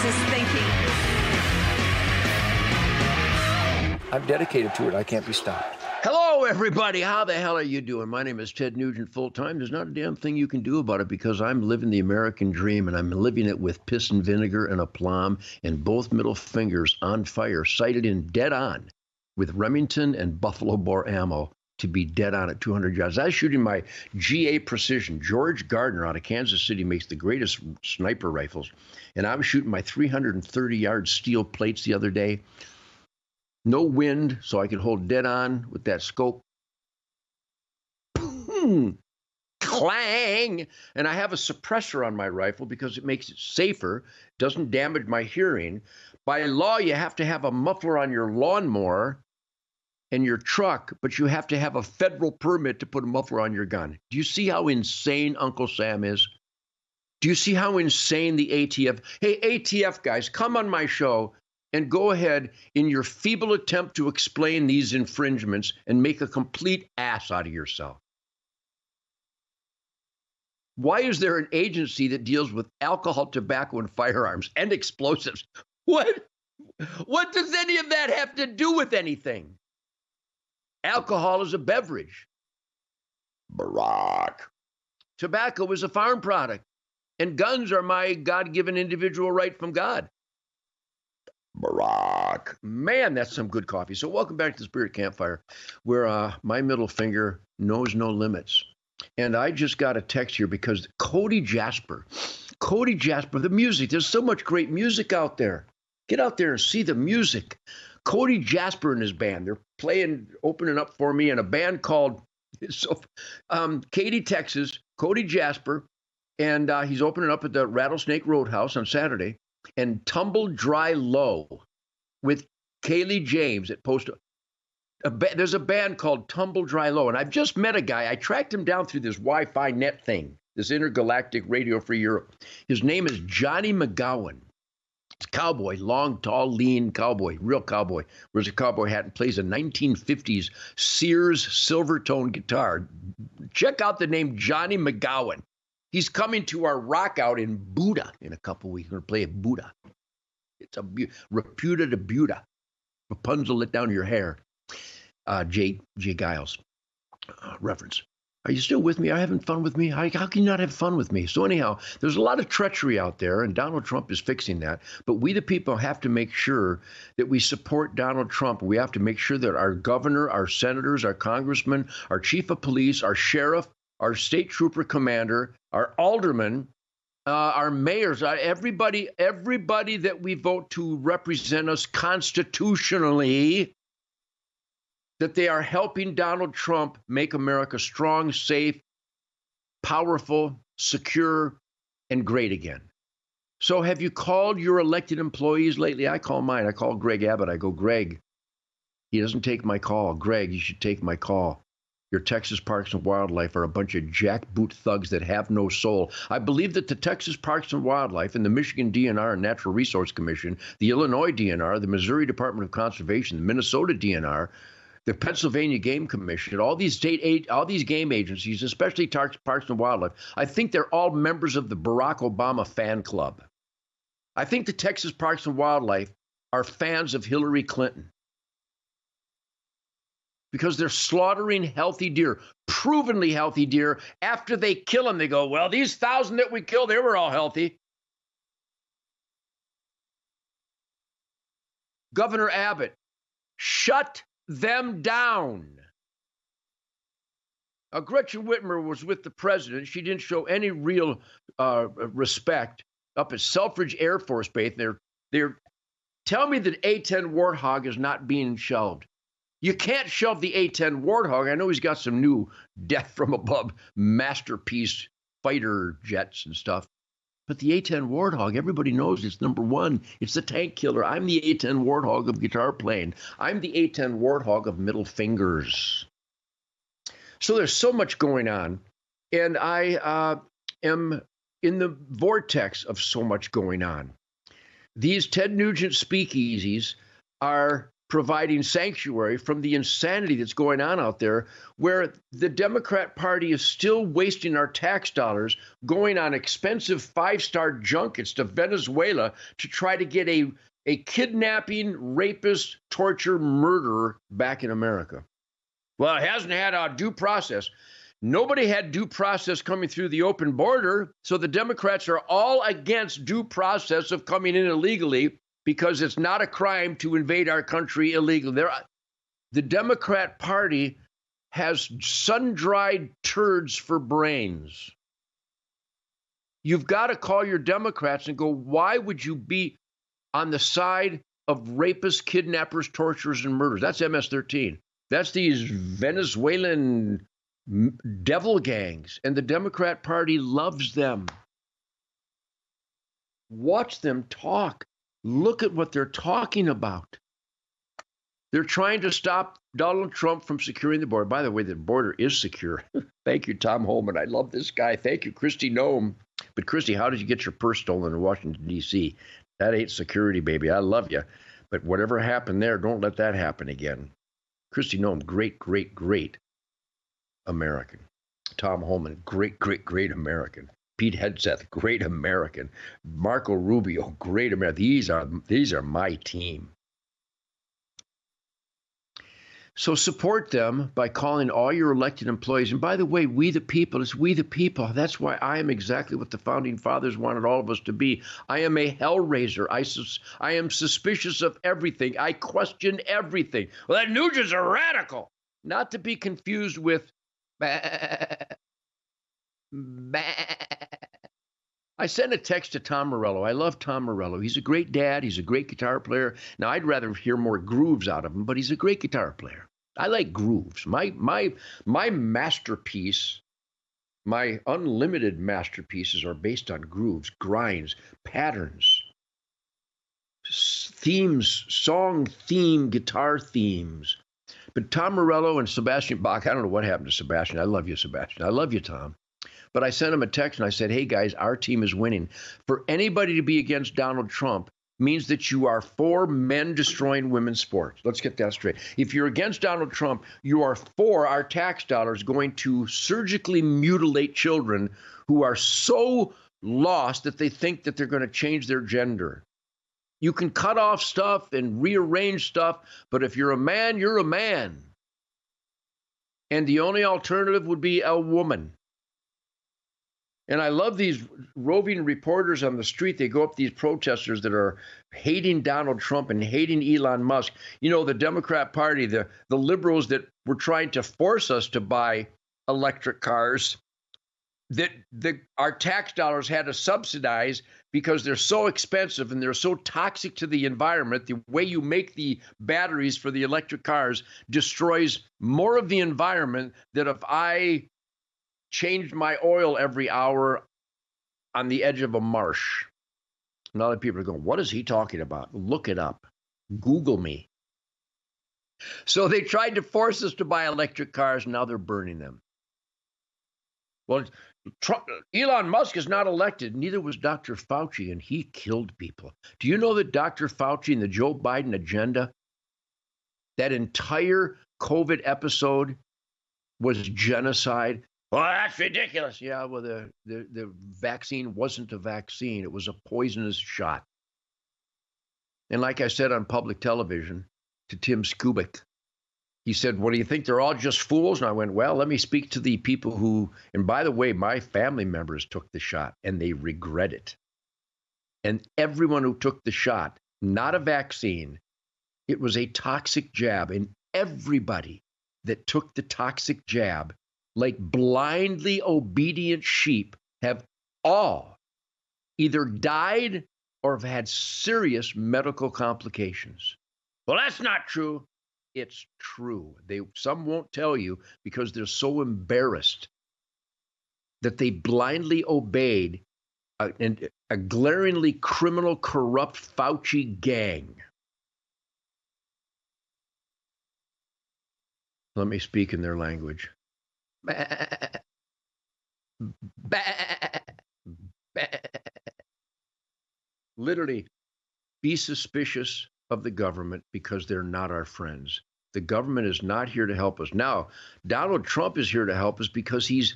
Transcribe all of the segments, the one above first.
is thinking. I'm dedicated to it. I can't be stopped. Hello, everybody. How the hell are you doing? My name is Ted Nugent full-time. There's not a damn thing you can do about it because I'm living the American dream, and I'm living it with piss and vinegar and aplomb and both middle fingers on fire, sighted in dead on with Remington and Buffalo bore ammo to be dead on at 200 yards. I was shooting my GA Precision. George Gardner out of Kansas City makes the greatest sniper rifles, and I was shooting my 330-yard steel plates the other day. No wind, so I could hold dead on with that scope. Clang! And I have a suppressor on my rifle because it makes it safer, doesn't damage my hearing. By law, you have to have a muffler on your lawnmower and your truck, but you have to have a federal permit to put a muffler on your gun. Do you see how insane Uncle Sam is? Do you see how insane the ATF? Hey, ATF guys, come on my show and go ahead in your feeble attempt to explain these infringements and make a complete ass out of yourself. Why is there an agency that deals with alcohol, tobacco, and firearms and explosives? What does any of that have to do with anything? Alcohol is a beverage. Barack. Tobacco is a farm product. And guns are my God-given individual right from God. Barack. Man, that's some good coffee. So welcome back to the Spirit Campfire, where my middle finger knows no limits. And I just got a text here because Cody Jasper, the music, there's so much great music out there. Get out there and see the music. Cody Jasper and his band, they're playing, opening up for me in a band called Katy, Texas, Cody Jasper, and he's opening up at the Rattlesnake Roadhouse on Saturday. And Tumble Dry Low with Kaylee James at Post. There's a band called Tumble Dry Low, and I've just met a guy. I tracked him down through this Wi-Fi net thing, this intergalactic radio for Europe. His name is Johnny McGowan. He's a cowboy, long, tall, lean cowboy, real cowboy. Wears a cowboy hat and plays a 1950s Sears Silvertone guitar. Check out the name Johnny McGowan. He's coming to our rock out in Buda in a couple weeks. We're going to play at Buda. It's a Reputa to Buda. Rapunzel, let down your hair. J. Giles reference. Are you still with me? Are you having fun with me? How can you not have fun with me? So anyhow, there's a lot of treachery out there, and Donald Trump is fixing that. But we, the people, have to make sure that we support Donald Trump. We have to make sure that our governor, our senators, our congressmen, our chief of police, our sheriff, our state trooper commander, our aldermen, our mayors, everybody that we vote to represent us constitutionally, that they are helping Donald Trump make America strong, safe, powerful, secure, and great again. So have you called your elected employees lately? I call mine. I call Greg Abbott. I go, Greg, he doesn't take my call. Greg, you should take my call. Your Texas Parks and Wildlife are a bunch of jackboot thugs that have no soul. I believe that the Texas Parks and Wildlife and the Michigan DNR and Natural Resource Commission, the Illinois DNR, the Missouri Department of Conservation, the Minnesota DNR, the Pennsylvania Game Commission, all these game agencies, especially Parks and Wildlife, I think they're all members of the Barack Obama fan club. I think the Texas Parks and Wildlife are fans of Hillary Clinton, because they're slaughtering healthy deer, provenly healthy deer. After they kill them, they go, well, these 1,000 that we killed, they were all healthy. Governor Abbott, shut them down. Gretchen Whitmer was with the president. She didn't show any real respect up at Selfridge Air Force Base. They're tell me that A-10 Warthog is not being shelved. You can't shelve the A-10 Warthog. I know he's got some new death from above masterpiece fighter jets and stuff. But the A-10 Warthog, everybody knows it's number one. It's the tank killer. I'm the A-10 Warthog of guitar playing. I'm the A-10 Warthog of middle fingers. So there's so much going on. And I am in the vortex of so much going on. These Ted Nugent speakeasies are providing sanctuary from the insanity that's going on out there, where the Democrat Party is still wasting our tax dollars going on expensive five-star junkets to Venezuela to try to get a kidnapping, rapist, torture, murderer back in America. Well, it hasn't had a due process. Nobody had due process coming through the open border, so the Democrats are all against due process of coming in illegally because it's not a crime to invade our country illegally. The Democrat Party has sun-dried turds for brains. You've got to call your Democrats and go, why would you be on the side of rapists, kidnappers, torturers, and murderers? That's MS-13. That's these Venezuelan devil gangs, and the Democrat Party loves them. Watch them talk. Look at what they're talking about. They're trying to stop Donald Trump from securing the border. By the way, the border is secure. Thank you, Tom Holman. I love this guy. Thank you, Kristi Noem. But Kristi, how did you get your purse stolen in Washington, D.C.? That ain't security, baby. I love you. But whatever happened there, don't let that happen again. Kristi Noem, great, great, great American. Tom Holman, great, great, great American. Pete Hegseth, great American. Marco Rubio, great American. These are my team. So support them by calling all your elected employees. And by the way, we the people, it's we the people. That's why I am exactly what the founding fathers wanted all of us to be. I am a hellraiser. I am suspicious of everything. I question everything. Well, that Nugent's a radical. Not to be confused with I sent a text to Tom Morello. I love Tom Morello. He's a great dad. He's a great guitar player. Now, I'd rather hear more grooves out of him, but he's a great guitar player. I like grooves. My masterpiece, my unlimited masterpieces are based on grooves, grinds, patterns, themes, song theme, guitar themes. But Tom Morello and Sebastian Bach, I don't know what happened to Sebastian. I love you, Sebastian. I love you, Tom. But I sent him a text and I said, hey, guys, our team is winning. For anybody to be against Donald Trump means that you are for men destroying women's sports. Let's get that straight. If you're against Donald Trump, you are for our tax dollars going to surgically mutilate children who are so lost that they think that they're going to change their gender. You can cut off stuff and rearrange stuff, but if you're a man, you're a man. And the only alternative would be a woman. And I love these roving reporters on the street. They go up to these protesters that are hating Donald Trump and hating Elon Musk. You know, the Democrat Party, the liberals that were trying to force us to buy electric cars, that our tax dollars had to subsidize because they're so expensive and they're so toxic to the environment. The way you make the batteries for the electric cars destroys more of the environment than if I changed my oil every hour on the edge of a marsh. And other people are going, what is he talking about? Look it up. Google me. So they tried to force us to buy electric cars, and now they're burning them. Well, Elon Musk is not elected. Neither was Dr. Fauci, and he killed people. Do you know that Dr. Fauci and the Joe Biden agenda, that entire COVID episode was genocide? Well, that's ridiculous. Yeah, well, the vaccine wasn't a vaccine. It was a poisonous shot. And like I said on public television to Tim Skubik, he said, what do you think? They're all just fools? And I went, well, let me speak to the people who, and by the way, my family members took the shot and they regret it. And everyone who took the shot, not a vaccine, it was a toxic jab. And everybody that took the toxic jab, like blindly obedient sheep, have all either died or have had serious medical complications. Well, that's not true. It's true. Some won't tell you because they're so embarrassed that they blindly obeyed a glaringly criminal, corrupt Fauci gang. Let me speak in their language. Literally, be suspicious of the government because they're not our friends. The government is not here to help us. Now, Donald Trump is here to help us because he's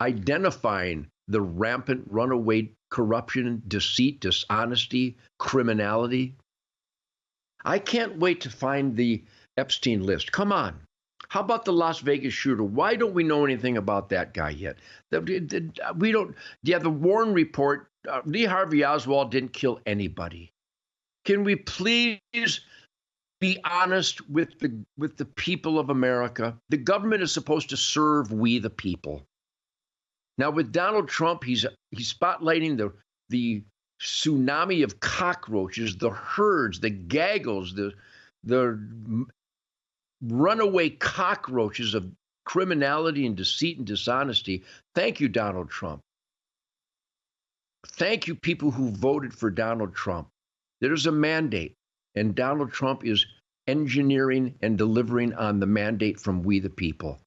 identifying the rampant runaway corruption, deceit, dishonesty, criminality. I can't wait to find the Epstein list. Come on. How about the Las Vegas shooter? Why don't we know anything about that guy yet? We don't. Yeah, the Warren report, Lee Harvey Oswald didn't kill anybody. Can we please be honest with the people of America? The government is supposed to serve we the people. Now with Donald Trump, he's spotlighting the tsunami of cockroaches, the herds, the gaggles, the runaway cockroaches of criminality and deceit and dishonesty. Thank you, Donald Trump. Thank you, people who voted for Donald Trump. There's a mandate, and Donald Trump is engineering and delivering on the mandate from we the people.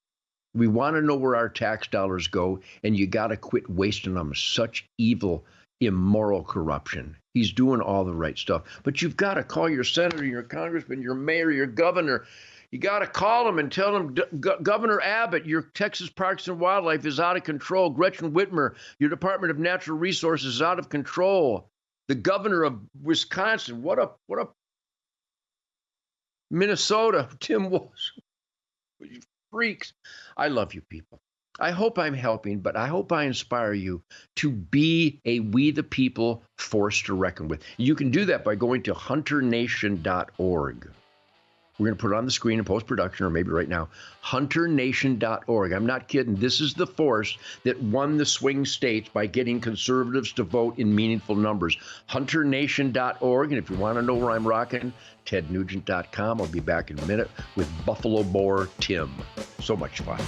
We want to know where our tax dollars go, and you got to quit wasting them. Such evil, immoral corruption. He's doing all the right stuff. But you've got to call your senator, your congressman, your mayor, your governor. You got to call them and tell them, Governor Abbott, your Texas Parks and Wildlife is out of control. Gretchen Whitmer, your Department of Natural Resources is out of control. The governor of Wisconsin, what a Minnesota, Tim Walsh, you freaks. I love you people. I hope I'm helping, but I hope I inspire you to be a we the people force to reckon with. You can do that by going to hunternation.org. We're going to put it on the screen in post-production, or maybe right now. HunterNation.org. I'm not kidding. This is the force that won the swing states by getting conservatives to vote in meaningful numbers. HunterNation.org. And if you want to know where I'm rocking, TedNugent.com. I'll be back in a minute with Buffalo Boar Tim. So much fun.